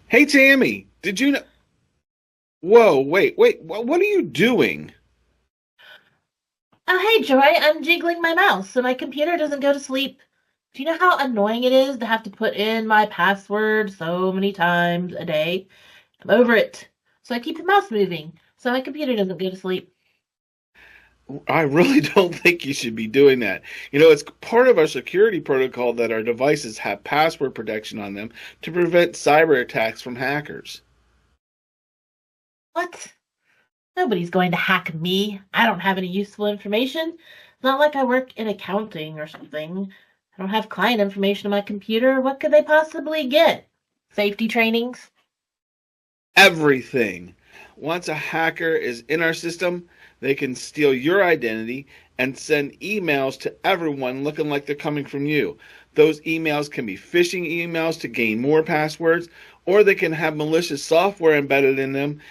Hey Tammy, did you know? Whoa, wait, what are you doing? Oh, hey, Joy, I'm jiggling my mouse so my computer doesn't go to sleep. Do you know how annoying it is to have to put in my password so many times a day? I'm over it. So I keep the mouse moving so my computer doesn't go to sleep. I really don't think you should be doing that. You know, it's part of our security protocol that our devices have password protection on them to prevent cyber attacks from hackers. What? Nobody's going to hack me. I don't have any useful information. It's not like I work in accounting or something. I don't have client information on my computer. What could they possibly get? Safety trainings? Everything. Once a hacker is in our system, they can steal your identity and send emails to everyone looking like they're coming from you. Those emails can be phishing emails to gain more passwords, or they can have malicious software embedded in them,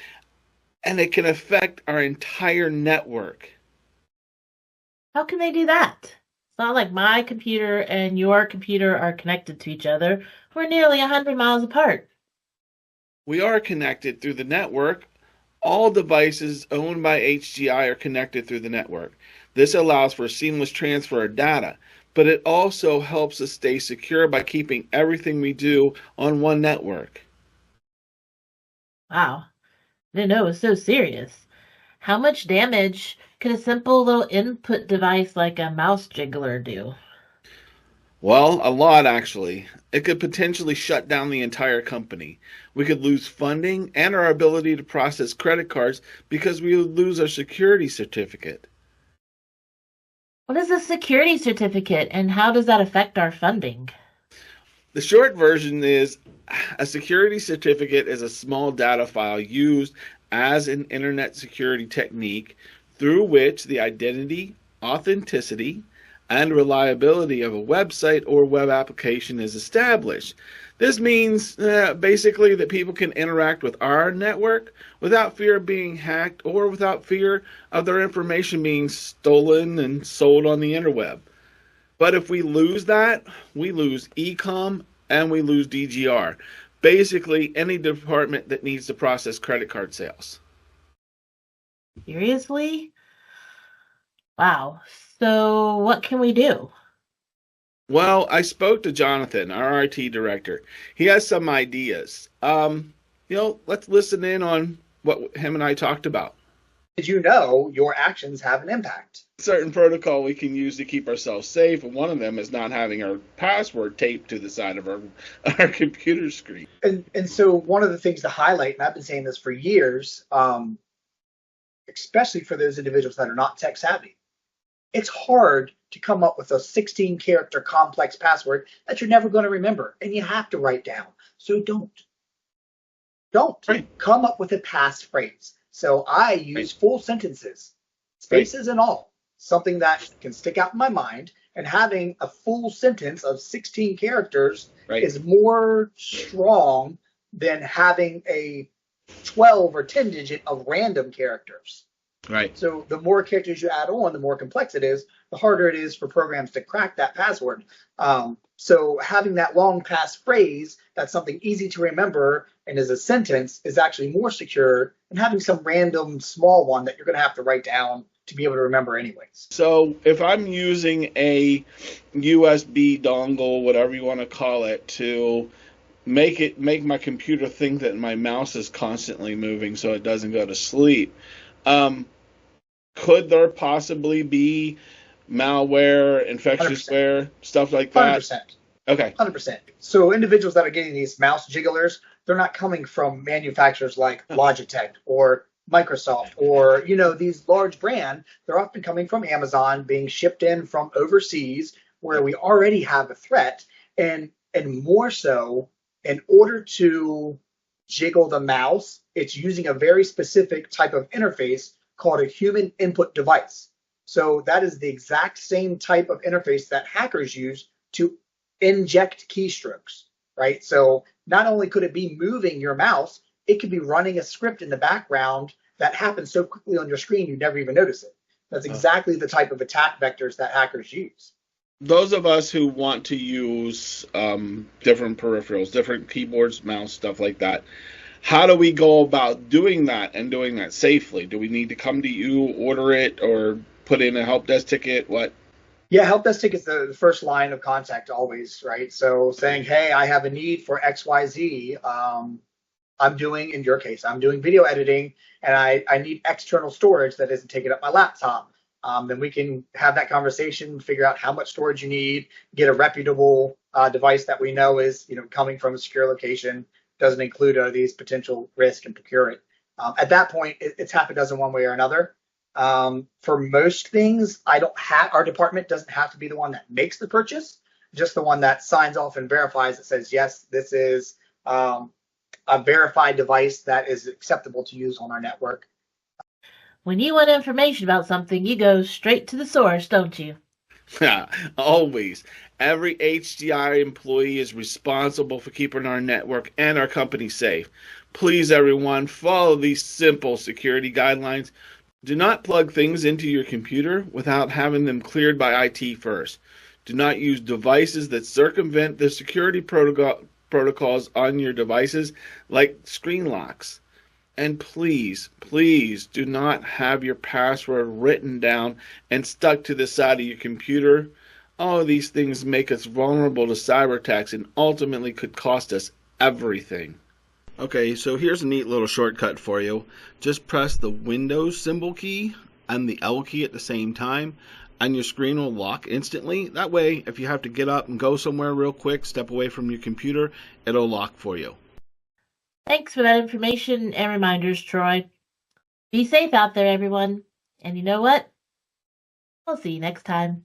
and it can affect our entire network. How can they do that? It's not like my computer and your computer are connected to each other. We're nearly 100 miles apart. We are connected through the network. All devices owned by HGI are connected through the network. This allows for seamless transfer of data, but it also helps us stay secure by keeping everything we do on one network. Wow, I didn't know it was so serious. How much damage could a simple little input device like a mouse jiggler do? Well, a lot actually. It could potentially shut down the entire company. We could lose funding and our ability to process credit cards because we would lose our security certificate. What is a security certificate and how does that affect our funding? The short version is a security certificate is a small data file used as an internet security technique through which the identity, authenticity, and reliability of a website or web application is established. This means basically that people can interact with our network without fear of being hacked or without fear of their information being stolen and sold on the interweb. But if we lose that, we lose ecom and we lose DGR. Basically, any department that needs to process credit card sales. Seriously? Wow. So what can we do? Well, I spoke to Jonathan, our RT director. He has some ideas. Let's listen in on what him and I talked about. Did you know your actions have an impact? Certain protocol we can use to keep ourselves safe, and one of them is not having our password taped to the side of our computer screen. And so one of the things to highlight, and I've been saying this for years, especially for those individuals that are not tech savvy, it's hard to come up with a 16 character complex password that you're never going to remember and you have to write down. So don't Right, come up with a passphrase. So I right, use full sentences, right, spaces and all, something that can stick out in my mind. And having a full sentence of 16 characters right, is more strong than having a 12 or 10 digit of random characters. right. So the more characters you add on, the more complex it is, the harder it is for programs to crack that password. So having that long passphrase that's something easy to remember and is a sentence is actually more secure than having some random small one that you're going to have to write down to be able to remember anyways. So if I'm using a USB dongle, whatever you want to call it, to make my computer think that my mouse is constantly moving so it doesn't go to sleep, um, could there possibly be malware, infectious 100%. ware, stuff like that? 100%. Okay, 100%. So individuals that are getting these mouse jigglers, they're not coming from manufacturers like Logitech or Microsoft or these large brand. They're often coming from Amazon, being shipped in from overseas where we already have a threat, and more so, in order to jiggle the mouse, it's using a very specific type of interface called a human input device. So that is the exact same type of interface that hackers use to inject keystrokes, right? So not only could it be moving your mouse, it could be running a script in the background that happens so quickly on your screen you never even notice it. That's uh, exactly the type of attack vectors that hackers use. those of us who want to use different peripherals, different keyboards, mouse, stuff like that, how do we go about doing that and doing that safely? Do we need to come to you, order it, or put in a help desk ticket? What? Yeah, help desk tickets the first line of contact always, right? So saying, hey, I have a need for XYZ. I'm doing, in your case, I'm doing video editing and I need external storage that isn't taking up my laptop. Then we can have that conversation, figure out how much storage you need, get a reputable device that we know is coming from a secure location, doesn't include these potential risk, and procure it. At that point, it's half a dozen one way or another. For most things, our department doesn't have to be the one that makes the purchase, just the one that signs off and verifies that says, yes, this is a verified device that is acceptable to use on our network. When you want information about something, you go straight to the source, don't you? Always. Every HDI employee is responsible for keeping our network and our company safe. Please, everyone, follow these simple security guidelines. Do not plug things into your computer without having them cleared by IT first. Do not use devices that circumvent the security protocols on your devices, like screen locks. And please, please do not have your password written down and stuck to the side of your computer. All of these things make us vulnerable to cyber attacks and ultimately could cost us everything. Okay, so here's a neat little shortcut for you. Just press the Windows symbol key and the L key at the same time, and your screen will lock instantly. That way, if you have to get up and go somewhere real quick, step away from your computer, it'll lock for you. Thanks for that information and reminders, Troy. Be safe out there, everyone. And you know what? We'll see you next time.